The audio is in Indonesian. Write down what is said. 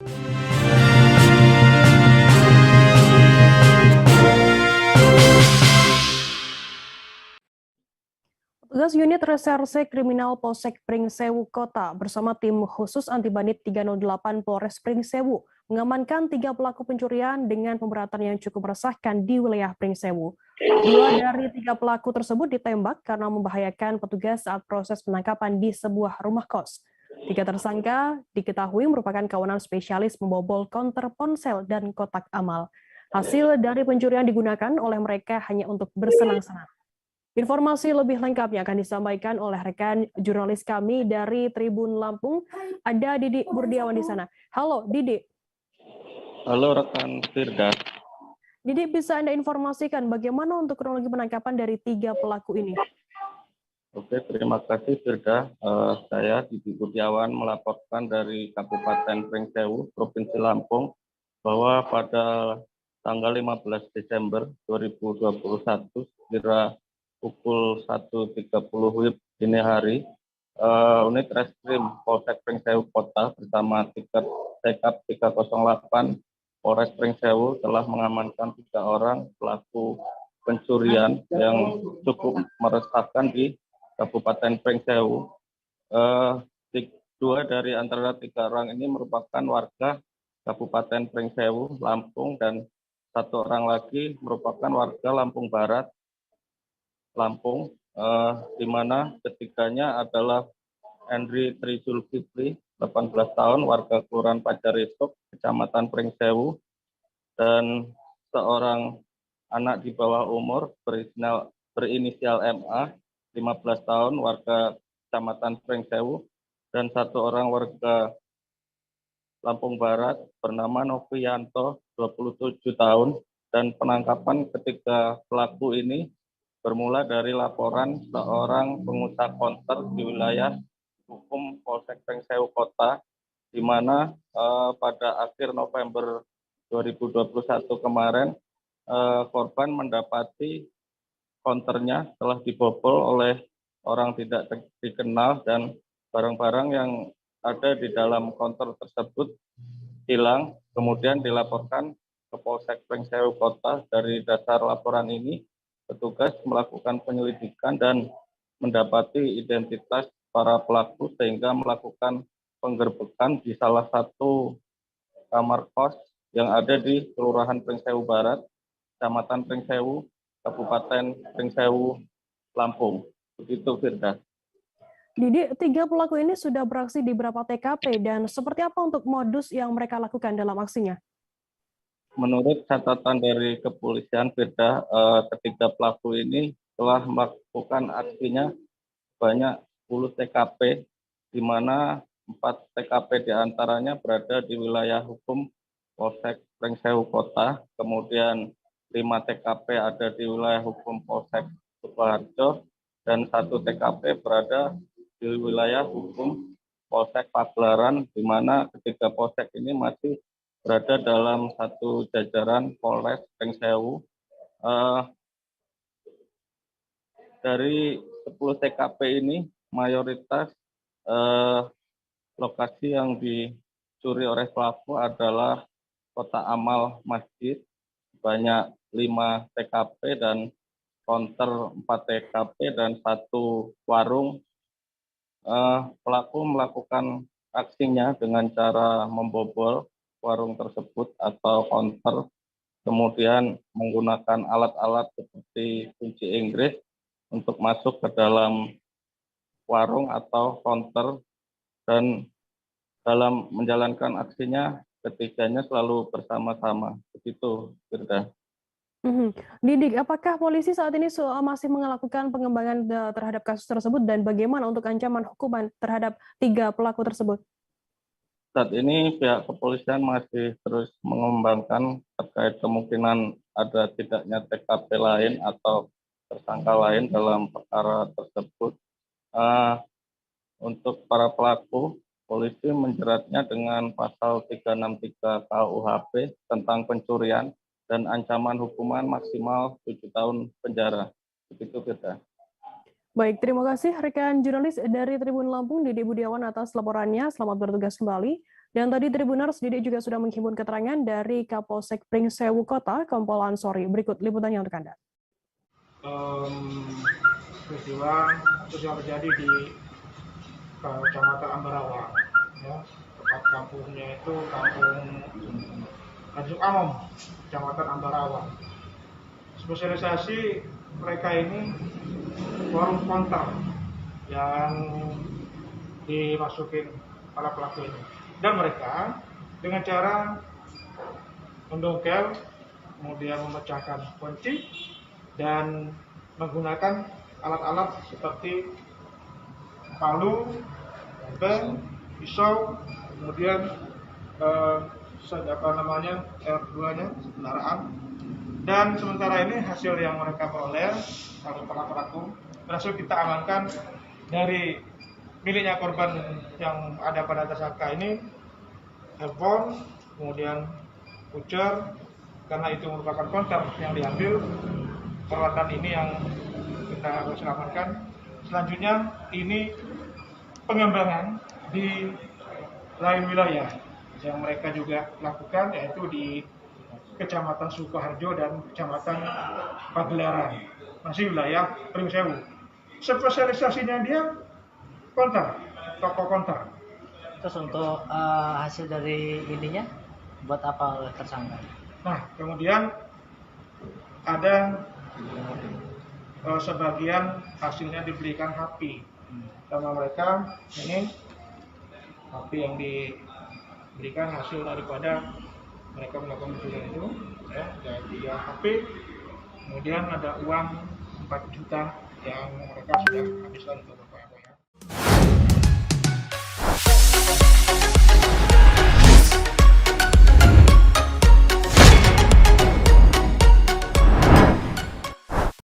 Petugas unit reserse kriminal Polsek Pringsewu Kota bersama tim khusus anti bandit 308 Polres Pringsewu mengamankan 3 pelaku pencurian dengan pemberatan yang cukup meresahkan di wilayah Pringsewu. 2 dari 3 pelaku tersebut ditembak karena membahayakan petugas saat proses penangkapan di sebuah rumah kos. 3 tersangka diketahui merupakan kawanan spesialis membobol konter ponsel dan kotak amal. Hasil dari pencurian digunakan oleh mereka hanya untuk bersenang-senang. Informasi lebih lengkapnya akan disampaikan oleh rekan jurnalis kami dari Tribun Lampung. Ada Didi Burdiawan di sana. Halo, Didi. Halo rekan Firda. Didi, bisa Anda informasikan bagaimana untuk kronologi penangkapan dari 3 pelaku ini? Oke, terima kasih Firda. Saya Didi Burdiawan melaporkan dari Kabupaten Pringsewu, Provinsi Lampung, bahwa pada tanggal 15 Desember 2021, sekira pukul 1.30 WIB dini hari, unit reskrim Polsek Pringsewu Kota bersama Tekap 308 Polres Pringsewu telah mengamankan 3 orang pelaku pencurian yang cukup meresahkan di Kabupaten Pringsewu. 2 dari antara 3 orang ini merupakan warga Kabupaten Pringsewu, Lampung, dan 1 orang lagi merupakan warga Lampung Barat, Lampung, di mana ketiganya adalah Henry Trizulkifli, 18 tahun, warga Kelurahan Pacarisuk, Kecamatan Pringsewu, dan seorang anak di bawah umur berinisial MA, 15 tahun, warga Kecamatan Pringsewu, dan 1 orang warga Lampung Barat bernama Novianto, 27 tahun, dan penangkapan ketiga pelaku ini bermula dari laporan seorang pengusaha konter di wilayah hukum Polsek Pringsewu Kota, di mana pada akhir November 2021 kemarin korban mendapati konternya telah dibobol oleh orang tidak dikenal dan barang-barang yang ada di dalam konter tersebut hilang, kemudian dilaporkan ke Polsek Pringsewu Kota. Dari dasar laporan ini, petugas melakukan penyelidikan dan mendapati identitas para pelaku sehingga melakukan penggerbekan di salah satu kamar kos yang ada di Kelurahan Pringsewu Barat, Kecamatan Pringsewu, Kabupaten Pringsewu, Lampung. Begitu, Firda. Didi, 3 pelaku ini sudah beraksi di beberapa TKP dan seperti apa untuk modus yang mereka lakukan dalam aksinya? Menurut catatan dari kepolisian, Firda, ketiga pelaku ini telah melakukan aksinya banyak 10 TKP, di mana 4 TKP diantaranya berada di wilayah hukum Polsek Pringsewu Kota, kemudian 5 TKP ada di wilayah hukum Polsek Sukoharjo, dan 1 TKP berada di wilayah hukum Polsek Pagelaran, di mana ketiga polsek ini masih berada dalam satu jajaran Polres Pringsewu. Dari 10 TKP ini, mayoritas lokasi yang dicuri oleh pelaku adalah kotak amal masjid, banyak 5 TKP dan konter 4 TKP dan 1 warung. Pelaku melakukan aksinya dengan cara membobol warung tersebut atau konter, kemudian menggunakan alat-alat seperti kunci Inggris untuk masuk ke dalam warung atau konter, dan dalam menjalankan aksinya ketiganya selalu bersama-sama. Begitu, Firda. Didik, apakah polisi saat ini masih melakukan pengembangan terhadap kasus tersebut dan bagaimana untuk ancaman hukuman terhadap 3 pelaku tersebut? Saat ini pihak kepolisian masih terus mengembangkan terkait kemungkinan ada tidaknya TKP lain atau tersangka lain dalam perkara tersebut. Untuk para pelaku, polisi menjeratnya dengan pasal 363 KUHP tentang pencurian dan ancaman hukuman maksimal 7 tahun penjara. Begitu, kita. Baik, terima kasih rekan jurnalis dari Tribun Lampung, Didi Budiawan atas laporannya. Selamat bertugas kembali. Dan tadi Tribuners, Didik juga sudah menghimpun keterangan dari Kapolsek Pringsewu Kota, Kompol Ansori. Berikut liputannya untuk Anda. Peristiwa yang terjadi di Kecamatan Ambarawa, ya, tempat kampungnya itu Kampung Tanjung Amom, Kecamatan Ambarawa. Spesialisasi mereka ini warung konter yang dimasukin para pelaku ini, dan mereka dengan cara mendongkel, kemudian memecahkan kunci dan menggunakan alat-alat seperti palu, beng, pisau, kemudian R2-nya, kendaraan. Dan sementara ini hasil yang mereka peroleh oleh para pelaku berhasil kita amankan dari miliknya korban yang ada pada tersangka ini, handphone, kemudian voucher, karena itu merupakan konter yang diambil. Peralatan ini yang kita harus amankan. Selanjutnya ini pengembangan di lain wilayah yang mereka juga lakukan, yaitu di Kecamatan Sukoharjo dan Kecamatan Pagelaran, masih wilayah Pringsewu. Spesialisasinya dia konter, toko konter. Terus untuk hasil dari ininya buat apa oleh tersangka? Nah, kemudian ada sebagian hasilnya dibelikan HP sama mereka. Ini HP yang diberikan hasil daripada mereka melakukan pencurian itu, ya, jadi HP. Kemudian ada uang 4 juta yang mereka sudah habiskan untuk